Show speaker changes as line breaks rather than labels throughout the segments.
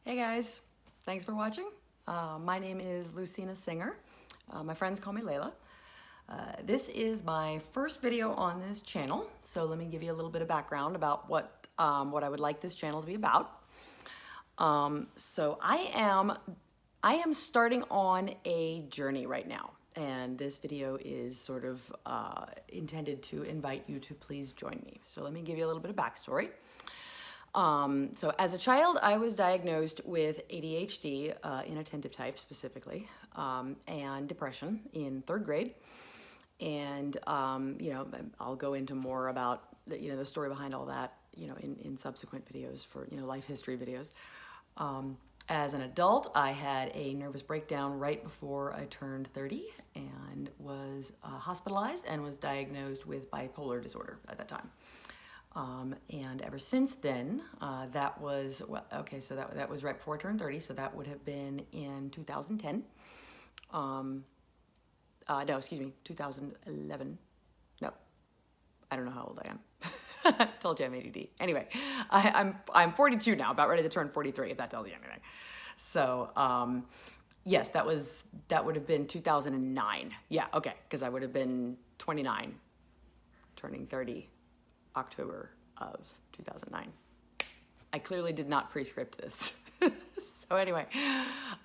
Hey guys, thanks for watching. My name is Lucina Singer. My friends call me Layla. This is my first video on this channel, so let me give you a little bit of background about what I would like this channel to be about. So I am starting on a journey right now, and this video is sort of intended to invite you to please join me. So let me give you a little bit of backstory. So as a child, I was diagnosed with ADHD, inattentive type specifically, and depression in 3rd grade. And, I'll go into more about the story behind all that, in subsequent videos for, life history videos. As an adult, I had a nervous breakdown right before I turned 30 and was hospitalized and was diagnosed with bipolar disorder at that time. And ever since then, that was, so that was right before I turned 30, so that would have been in 2010. No, excuse me, 2011. No, I don't know how old I am. Told you I'm ADD. Anyway, I'm 42 now, about ready to turn 43, if that tells you anything. So, yes, that would have been 2009. Yeah, okay, because I would have been 29, turning 30. October of 2009. I clearly did not pre-script this. So anyway,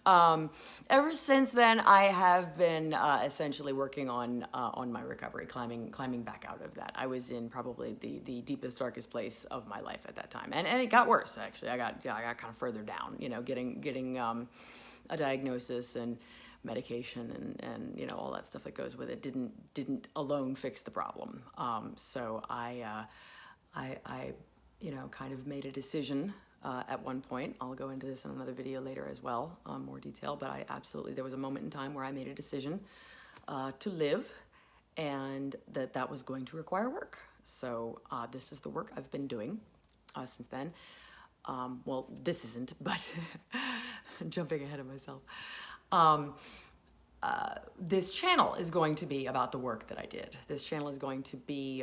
ever since then, I have been essentially working on my recovery, climbing back out of that. I was in probably the deepest, darkest place of my life at that time, and it got worse. Actually, I got kind of further down. Getting a diagnosis and medication and all that stuff that goes with it didn't alone fix the problem. So I kind of made a decision at one point. I'll go into this in another video later as well, more detail, but there was a moment in time where I made a decision to live, and that was going to require work. So this is the work I've been doing since then. Well, this isn't, but jumping ahead of myself. This channel is going to be about the work that I did. This channel is going to be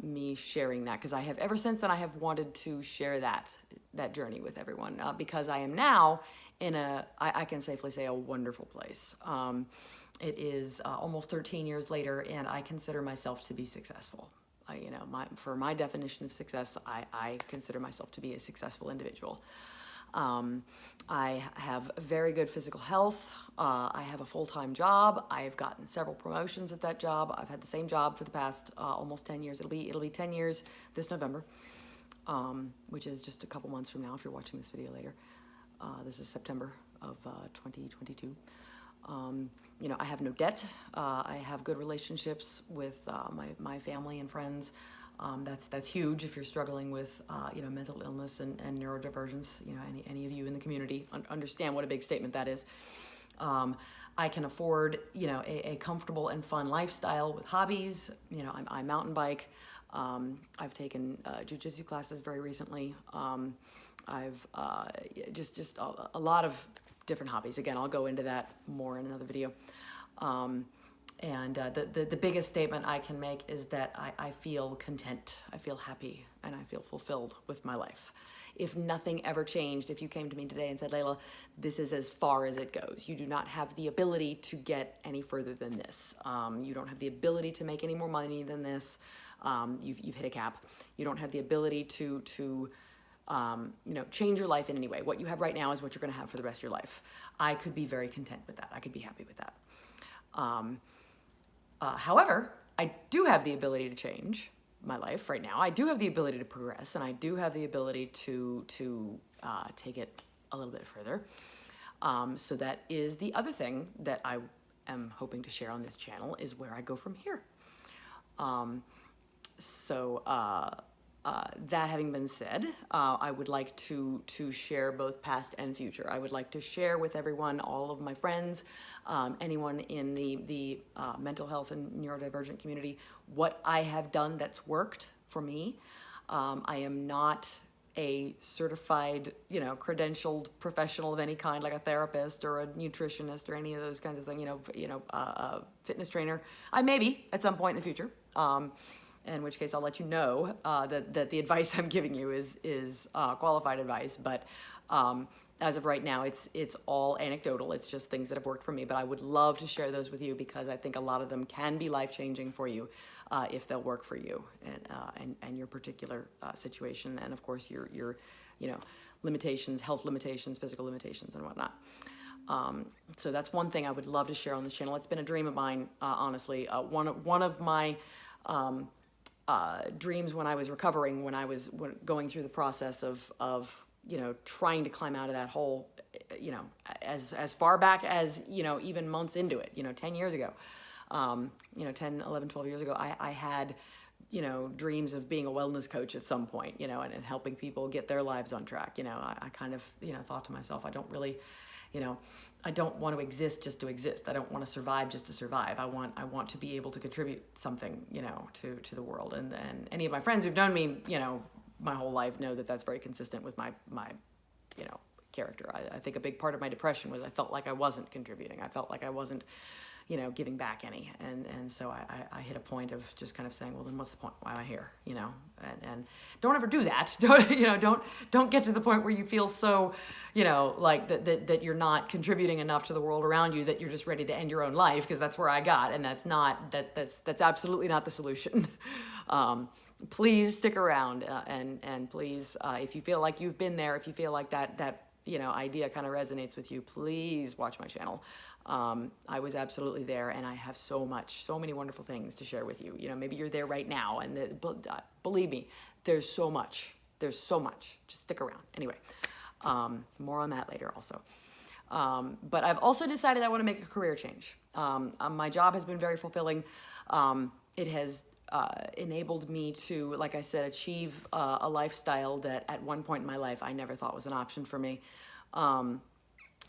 me sharing that, because ever since then I have wanted to share that journey with everyone, because I am now in I can safely say, a wonderful place. It is almost 13 years later, and I consider myself to be successful. For my definition of success, I consider myself to be a successful individual. I have very good physical health. I have a full-time job. I've gotten several promotions at that job. I've had the same job for the past almost 10 years. It'll be 10 years this November, which is just a couple months from now if you're watching this video later. This is September of 2022. I have no debt. I have good relationships with my family and friends. That's huge if you're struggling with mental illness and neurodivergence. Any of you in the community understand what a big statement that is. I can afford a comfortable and fun lifestyle with hobbies. I mountain bike. I've taken jiu-jitsu classes very recently. I've just a lot of different hobbies. Again, I'll go into that more in another video. And the biggest statement I can make is that I feel content, I feel happy, and I feel fulfilled with my life. If nothing ever changed, if you came to me today and said, Layla, this is as far as it goes. You do not have the ability to get any further than this. You don't have the ability to make any more money than this. You've hit a cap. You don't have the ability to change your life in any way. What you have right now is what you're going to have for the rest of your life. I could be very content with that. I could be happy with that. However, I do have the ability to change my life right now. I do have the ability to progress, and I do have the ability to take it a little bit further. So that is the other thing that I am hoping to share on this channel, is where I go from here. That having been said, I would like to share both past and future. I would like to share with everyone, all of my friends, anyone in the mental health and neurodivergent community, what I have done that's worked for me. I am not a certified, credentialed professional of any kind, like a therapist or a nutritionist or any of those kinds of things, a fitness trainer. I may be at some point in the future. in which case I'll let you know that the advice I'm giving you is qualified advice. But as of right now, it's all anecdotal. It's just things that have worked for me. But I would love to share those with you because I think a lot of them can be life-changing for you if they'll work for you and your particular situation, and of course your limitations, health limitations, physical limitations, and whatnot. So that's one thing I would love to share on this channel. It's been a dream of mine, honestly. One of my dreams when I was recovering, when I was going through the process of trying to climb out of that hole, as far back as, even months into it, 10 years ago, 10, 11, 12 years ago, I had, dreams of being a wellness coach at some point, and helping people get their lives on track. I kind of, thought to myself, I don't really, I don't want to exist just to exist. I don't want to survive just to survive. I want to be able to contribute something, to the world. And any of my friends who've known me, my whole life know that that's very consistent with my character. I think a big part of my depression was I felt like I wasn't contributing. I felt like I wasn't, giving back any. And so I hit a point of just kind of saying, well, then what's the point? Why am I here? And don't ever do that. Don't get to the point where you feel so, like that you're not contributing enough to the world around you that you're just ready to end your own life, because that's where I got, and that's absolutely not the solution. Please stick around, and please, if you feel like you've been there, if you feel like that idea kind of resonates with you, please watch my channel. I was absolutely there, and I have so many wonderful things to share with you. Maybe you're there right now, and believe me, there's so much. Just stick around. Anyway, more on that later also. But I've also decided I want to make a career change. My job has been very fulfilling. It has enabled me to, like I said, achieve a lifestyle that at one point in my life I never thought was an option for me.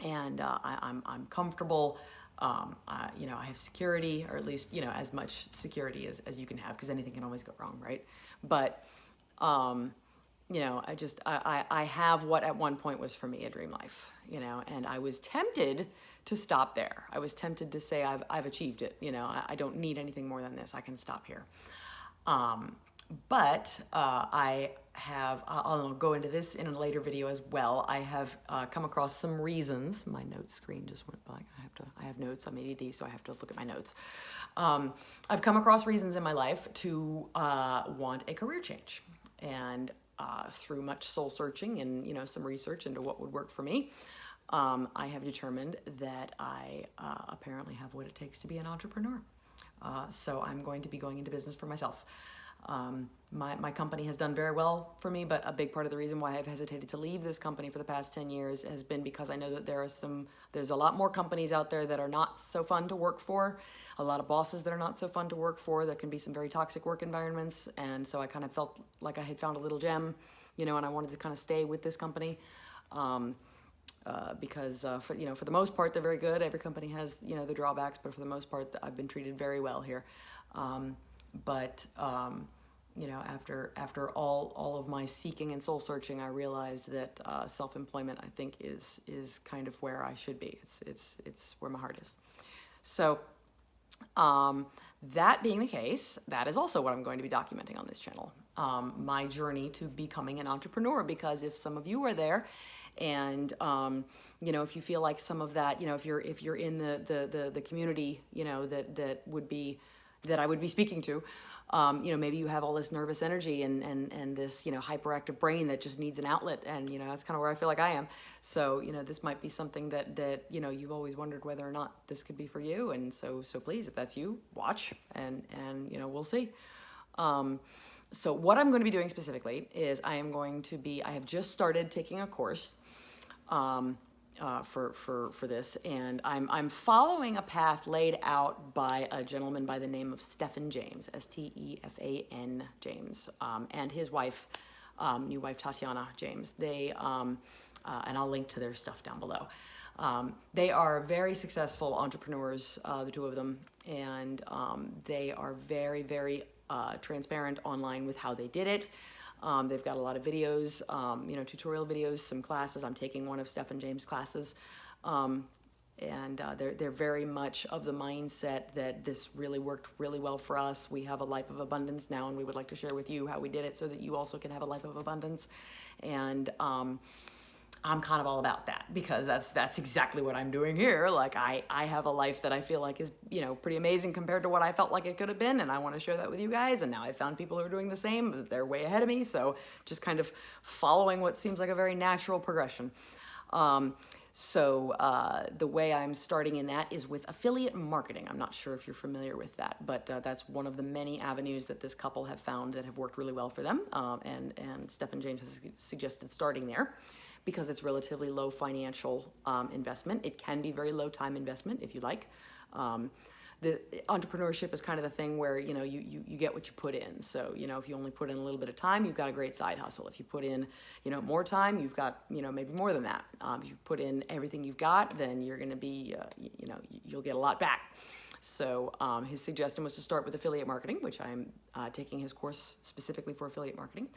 And I'm comfortable. I have security, or at least, as much security as you can have, because anything can always go wrong, right? But, I have what at one point was for me a dream life, and I was tempted to stop there. I was tempted to say, I've achieved it. I don't need anything more than this. I can stop here. But I'll go into this in a later video as well. I have come across some reasons. My notes screen just went by. I have notes. I'm ADD, so I have to look at my notes. I've come across reasons in my life to want a career change. And through much soul searching and, some research into what would work for me, I have determined that I apparently have what it takes to be an entrepreneur. So I'm going to be going into business for myself. My company has done very well for me, but a big part of the reason why I've hesitated to leave this company for the past 10 years has been because I know that there's a lot more companies out there that are not so fun to work for, a lot of bosses that are not so fun to work for. There can be some very toxic work environments, and so I kind of felt like I had found a little gem, and I wanted to kind of stay with this company. Because for the most part, they're very good. Every company has, the drawbacks, but for the most part, I've been treated very well here. But after all of my seeking and soul searching, I realized that self-employment, I think, is kind of where I should be. It's where my heart is. So that being the case, that is also what I'm going to be documenting on this channel. My journey to becoming an entrepreneur, because if some of you are there, and if you feel like some of that, if you're in the community, that I would be speaking to, maybe you have all this nervous energy and this hyperactive brain that just needs an outlet, and that's kind of where I feel like I am. So this might be something that you've always wondered whether or not this could be for you, and so please, if that's you, watch and we'll see. So what I'm going to be doing specifically is I have just started taking a course for this, and I'm following a path laid out by a gentleman by the name of Stefan James, Stefan James, and his wife, new wife Tatiana James. They and I'll link to their stuff down below. They are very successful entrepreneurs, the two of them, and they are very, very transparent online with how they did it. They've got a lot of videos, tutorial videos, some classes. I'm taking one of Stefan James' classes. they're very much of the mindset that this really worked really well for us. We have a life of abundance now, and we would like to share with you how we did it so that you also can have a life of abundance. And I'm kind of all about that, because that's exactly what I'm doing here. Like I have a life that I feel like is, pretty amazing compared to what I felt like it could have been. And I want to share that with you guys. And now I've found people who are doing the same. They're way ahead of me. So just kind of following what seems like a very natural progression. The way I'm starting in that is with affiliate marketing. I'm not sure if you're familiar with that, but that's one of the many avenues that this couple have found that have worked really well for them. And Stefan James has suggested starting there, because it's relatively low financial investment. It can be very low time investment if you like. The entrepreneurship is kind of the thing where, you get what you put in. So, if you only put in a little bit of time, you've got a great side hustle. If you put in, more time, you've got, maybe more than that. If you put in everything you've got, then you're going to be, you'll get a lot back. So his suggestion was to start with affiliate marketing, which I'm taking his course specifically for affiliate marketing,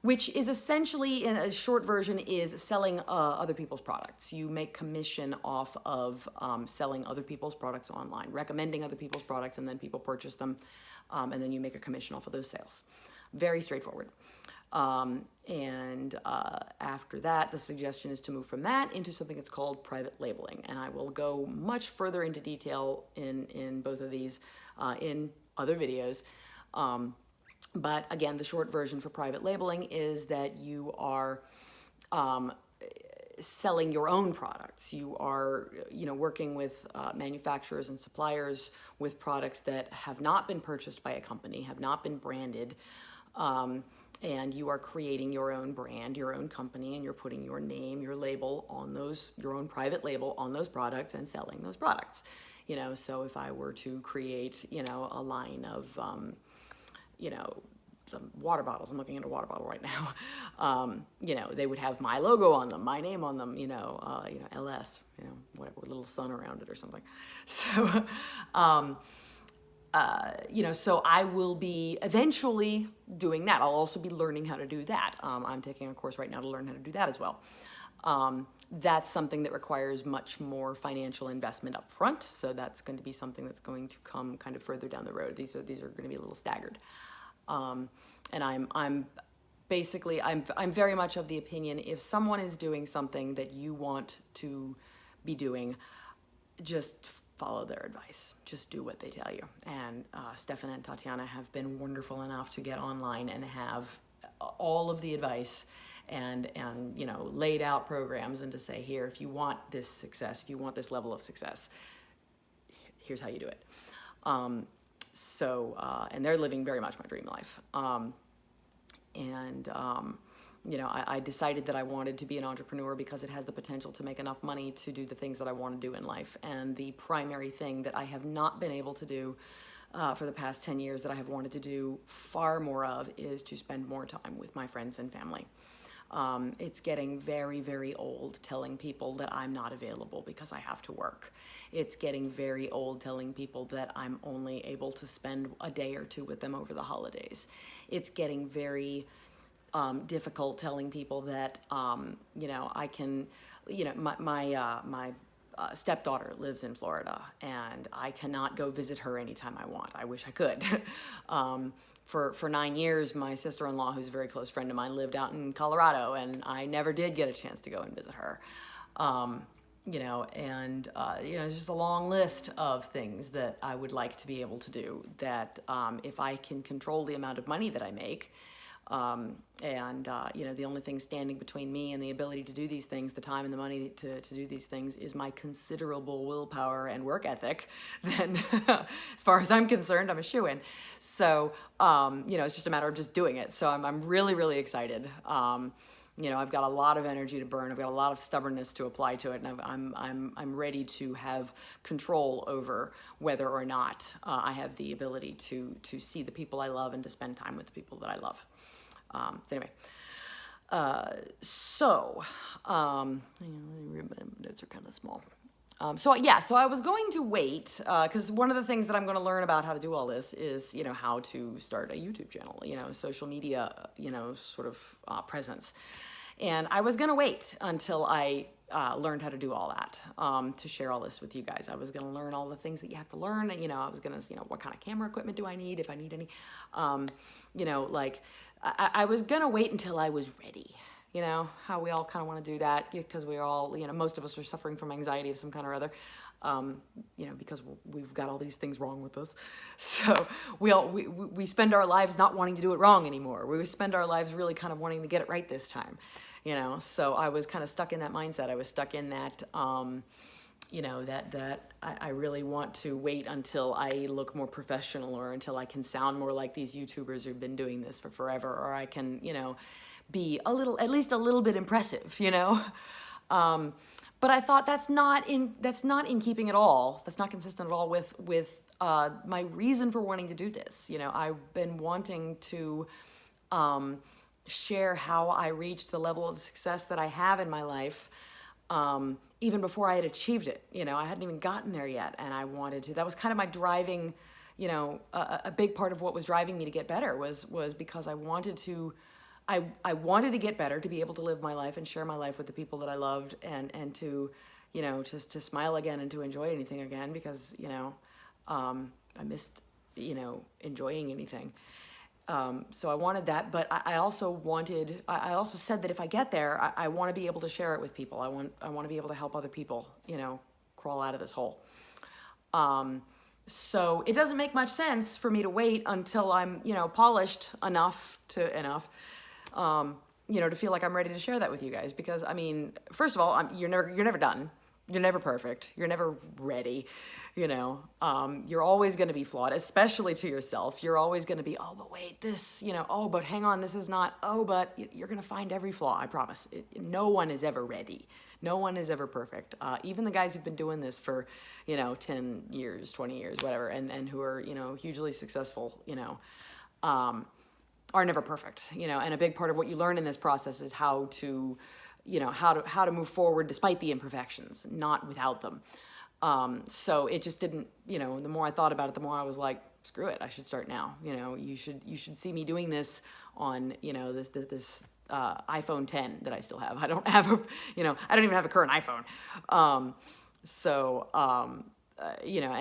which is essentially, in a short version, is selling other people's products. You make commission off of selling other people's products online, recommending other people's products, and then people purchase them, and then you make a commission off of those sales. Very straightforward. After that, the suggestion is to move from that into something that's called private labeling. And I will go much further into detail in both of these in other videos. But again, the short version for private labeling is that you are selling your own products. You are, working with manufacturers and suppliers with products that have not been purchased by a company, have not been branded, and you are creating your own brand, your own company, and you're putting your name, your label on those, your own private label on those products and selling those products. So if I were to create, a line of some water bottles. I'm looking at a water bottle right now. They would have my logo on them, my name on them, LS, whatever, with a little sun around it or something. So, so I will be eventually doing that. I'll also be learning how to do that. I'm taking a course right now to learn how to do that as well. That's something that requires much more financial investment up front. So that's going to be something that's going to come kind of further down the road. These are going to be a little staggered. And I'm basically, I'm very much of the opinion, if someone is doing something that you want to be doing, just follow their advice. Just do what they tell you. And Stefan and Tatiana have been wonderful enough to get online and have all of the advice and laid out programs, and to say, here, if you want this success, if you want this level of success, here's how you do it. And they're living very much my dream life. I decided that I wanted to be an entrepreneur because it has the potential to make enough money to do the things that I want to do in life. And the primary thing that I have not been able to do for the past 10 years that I have wanted to do far more of is to spend more time with my friends and family. It's getting very, very old telling people that I'm not available because I have to work. It's getting very old telling people that I'm only able to spend a day or two with them over the holidays. It's getting very difficult telling people that, I can, my stepdaughter lives in Florida and I cannot go visit her anytime I want. I wish I could. For 9 years, my sister-in-law, who's a very close friend of mine, lived out in Colorado, and I never did get a chance to go and visit her. It's just a long list of things that I would like to be able to do that, if I can control the amount of money that I make, the only thing standing between me and the ability to do these things, the time and the money to do these things, is my considerable willpower and work ethic, then as far as I'm concerned, I'm a shoo-in. So, it's just a matter of just doing it. So I'm really, really excited. I've got a lot of energy to burn. I've got a lot of stubbornness to apply to it, and I'm ready to have control over whether or not I have the ability to see the people I love and to spend time with the people that I love. Notes are kind of small. So I was going to wait, because one of the things that I'm going to learn about how to do all this is, how to start a YouTube channel, social media, presence. And I was going to wait until I learned how to do all that, to share all this with you guys. I was going to learn all the things that you have to learn. I was going to, what kind of camera equipment do I need, if I need any, I was going to wait until I was ready. How we all kind of want to do that, because we're all, most of us are suffering from anxiety of some kind or other, because we've got all these things wrong with us. So we spend our lives not wanting to do it wrong anymore. We spend our lives really kind of wanting to get it right this time, So I was kind of stuck in that mindset. I was stuck in that, that I really want to wait until I look more professional, or until I can sound more like these YouTubers who've been doing this for forever, or I can, be at least a little bit impressive, but I thought that's not in keeping at all. That's not consistent at all with my reason for wanting to do this. I've been wanting to share how I reached the level of success that I have in my life, even before I had achieved it. I hadn't even gotten there yet, and I wanted to. That was kind of my driving, a big part of what was driving me to get better was because I wanted to get better, to be able to live my life and share my life with the people that I loved, and to, just to smile again and to enjoy anything again, because, I missed, enjoying anything. So I wanted that, but I also said that if I get there, I want to be able to share it with people. I want to be able to help other people, crawl out of this hole. So it doesn't make much sense for me to wait until I'm, polished enough to feel like I'm ready to share that with you guys. Because, first of all, you're never done. You're never perfect. You're never ready. You're always going to be flawed, especially to yourself. You're always going to be, oh, but wait, this, oh, but hang on, this is not, oh, but you're going to find every flaw. I promise. No one is ever ready. No one is ever perfect. Even the guys who've been doing this for, 10 years, 20 years, whatever, and who are, hugely successful, are never perfect, and a big part of what you learn in this process is how to move forward despite the imperfections, not without them. So it just didn't, the more I thought about it, the more I was like, screw it, I should start now. You should see me doing this on, this iPhone 10 that I still have. I don't have I don't even have a current iPhone.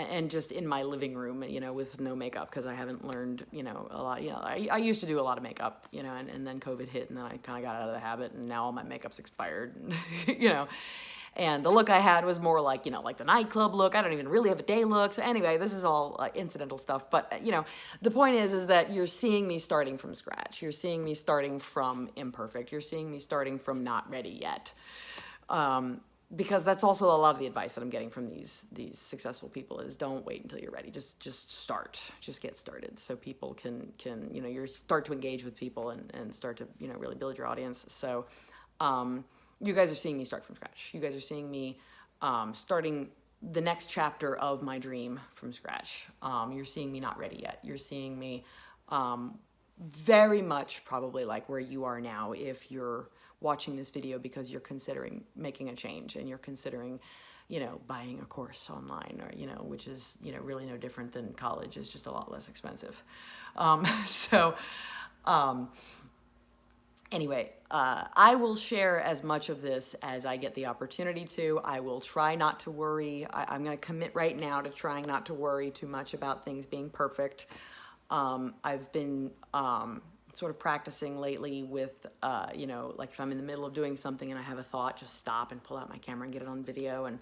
And just in my living room, with no makeup, because I haven't learned, a lot. I used to do a lot of makeup, and then COVID hit, and then I kind of got out of the habit, and now all my makeup's expired, and, and the look I had was more like, like the nightclub look. I don't even really have a day look. So anyway, this is all incidental stuff. But, the point is that you're seeing me starting from scratch. You're seeing me starting from imperfect. You're seeing me starting from not ready yet. Because that's also a lot of the advice that I'm getting from these successful people is don't wait until you're ready. Just start. Just get started, so people can you start to engage with people and start to really build your audience. So you guys are seeing me start from scratch. You guys are seeing me starting the next chapter of my dream from scratch. You're seeing me not ready yet. You're seeing me very much probably like where you are now if you're watching this video because you're considering making a change and you're considering, buying a course online, or, which is, really no different than college. It's just a lot less expensive. Anyway, I will share as much of this as I get the opportunity to. I will try not to worry. I'm going to commit right now to trying not to worry too much about things being perfect. I've been sort of practicing lately with, like if I'm in the middle of doing something and I have a thought, just stop and pull out my camera and get it on video. And,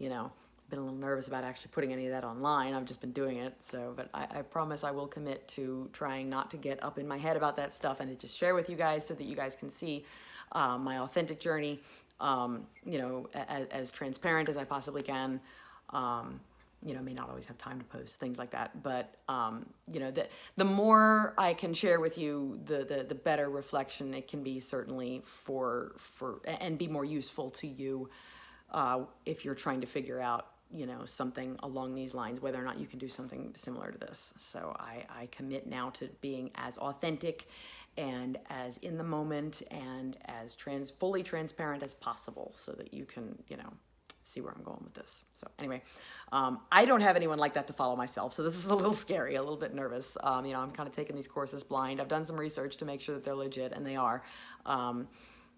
I've been a little nervous about actually putting any of that online. I've just been doing it. So, but I promise I will commit to trying not to get up in my head about that stuff and to just share with you guys so that you guys can see my authentic journey, as transparent as I possibly can. May not always have time to post things like that, but, the more I can share with you, the better reflection it can be, certainly for and be more useful to you, if you're trying to figure out, something along these lines, whether or not you can do something similar to this. So I commit now to being as authentic and as in the moment and as fully transparent as possible so that you can, see where I'm going with this. So anyway, I don't have anyone like that to follow myself. So this is a little scary, a little bit nervous. I'm kind of taking these courses blind. I've done some research to make sure that they're legit, and they are.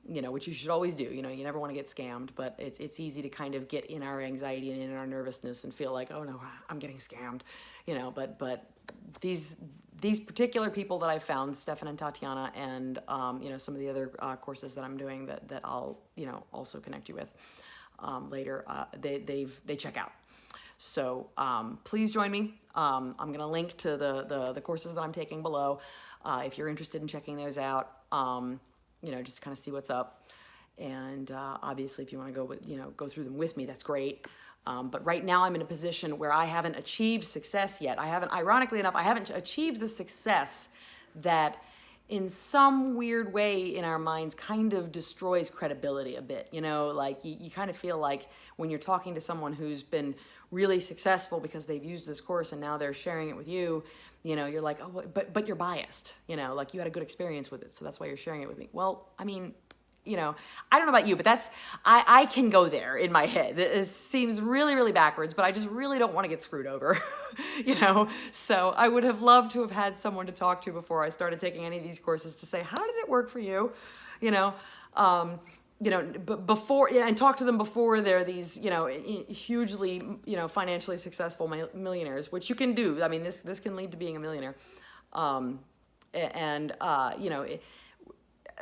which you should always do. You never want to get scammed, but it's easy to kind of get in our anxiety and in our nervousness and feel like, oh no, I'm getting scammed, but these particular people that I found, Stefan and Tatiana, and some of the other courses that I'm doing that I'll also connect you with later, they check out. So please join me. I'm going to link to the courses that I'm taking below if you're interested in checking those out. Just to kind of see what's up. And obviously, if you want to go through them with me, that's great. But right now, I'm in a position where I haven't achieved success yet. Ironically enough, I haven't achieved the success that in some weird way in our minds kind of destroys credibility a bit. Like you kind of feel like when you're talking to someone who's been really successful because they've used this course and now they're sharing it with you, you're like, oh, but you're biased, like you had a good experience with it, so that's why you're sharing it with me. Well, I mean, I don't know about you, but I can go there in my head. It seems really, really backwards, but I just really don't want to get screwed over, So I would have loved to have had someone to talk to before I started taking any of these courses to say, how did it work for you? Before, and talk to them before they're these, hugely, financially successful millionaires, which you can do. I mean, this can lead to being a millionaire.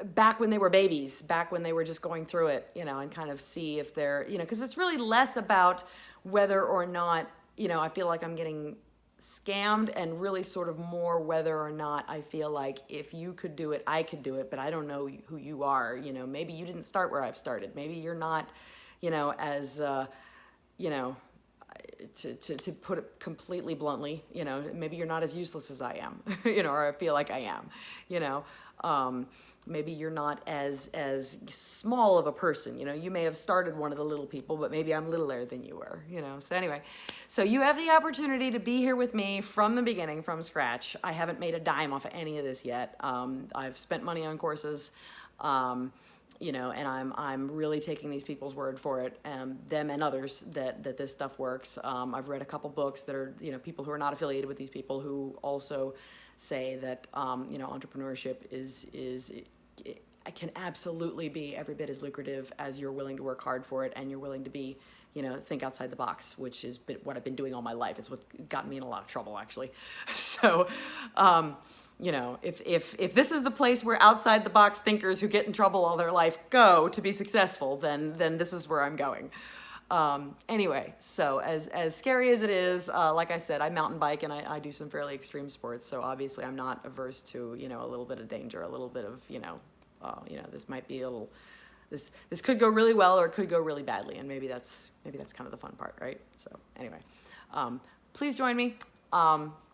Back when they were babies, back when they were just going through it, and kind of see if they're, because it's really less about whether or not, I feel like I'm getting scammed, and really sort of more whether or not I feel like if you could do it, I could do it, but I don't know who you are. Maybe you didn't start where I've started. Maybe you're not, as, to put it completely bluntly, maybe you're not as useless as I am, or I feel like I am, maybe you're not as small of a person. You may have started one of the little people, but maybe I'm littler than you were, So anyway, so you have the opportunity to be here with me from the beginning, from scratch. I haven't made a dime off of any of this yet. I've spent money on courses, and I'm really taking these people's word for it, them and others, that this stuff works. I've read a couple books that are, people who are not affiliated with these people who also say that, entrepreneurship it can absolutely be every bit as lucrative as you're willing to work hard for it, and you're willing to be, think outside the box, which is what I've been doing all my life. It's what's gotten me in a lot of trouble, actually. So, if this is the place where outside the box thinkers who get in trouble all their life go to be successful, then this is where I'm going. Anyway, so as scary as it is, like I said, I mountain bike and I do some fairly extreme sports. So obviously I'm not averse to, a little bit of danger, a little bit of, this might be a little, this could go really well or it could go really badly. And maybe that's kind of the fun part, right? So anyway, please join me.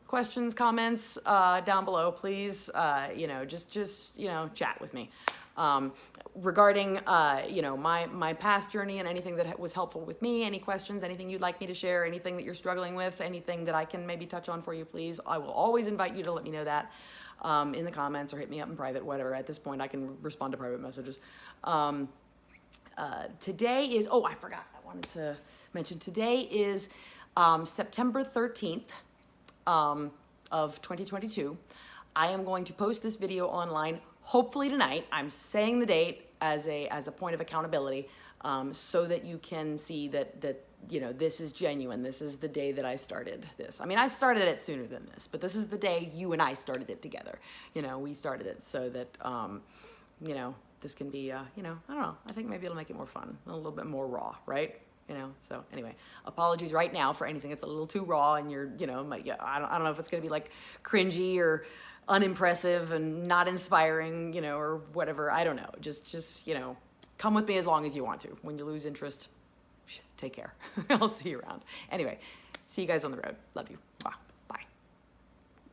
Questions, comments, down below, please, just chat with me. Regarding, my past journey and anything that was helpful with me, any questions, anything you'd like me to share, anything that you're struggling with, anything that I can maybe touch on for you, please. I will always invite you to let me know that in the comments or hit me up in private, whatever. At this point, I can respond to private messages. Today is, I forgot. I wanted to mention today is September 13th of 2022. I am going to post this video online hopefully tonight. I'm saying the date as a point of accountability, so that you can see that this is genuine. This is the day that I started this. I mean, I started it sooner than this, but this is the day you and I started it together. We started it so that this can be I don't know. I think maybe it'll make it more fun, a little bit more raw, right? So anyway, apologies right now for anything that's a little too raw and you're, I don't know if it's going to be like cringy or unimpressive and not inspiring, or whatever. I don't know. Just come with me as long as you want to. When you lose interest, take care. I'll see you around. Anyway, see you guys on the road. Love you. Bye.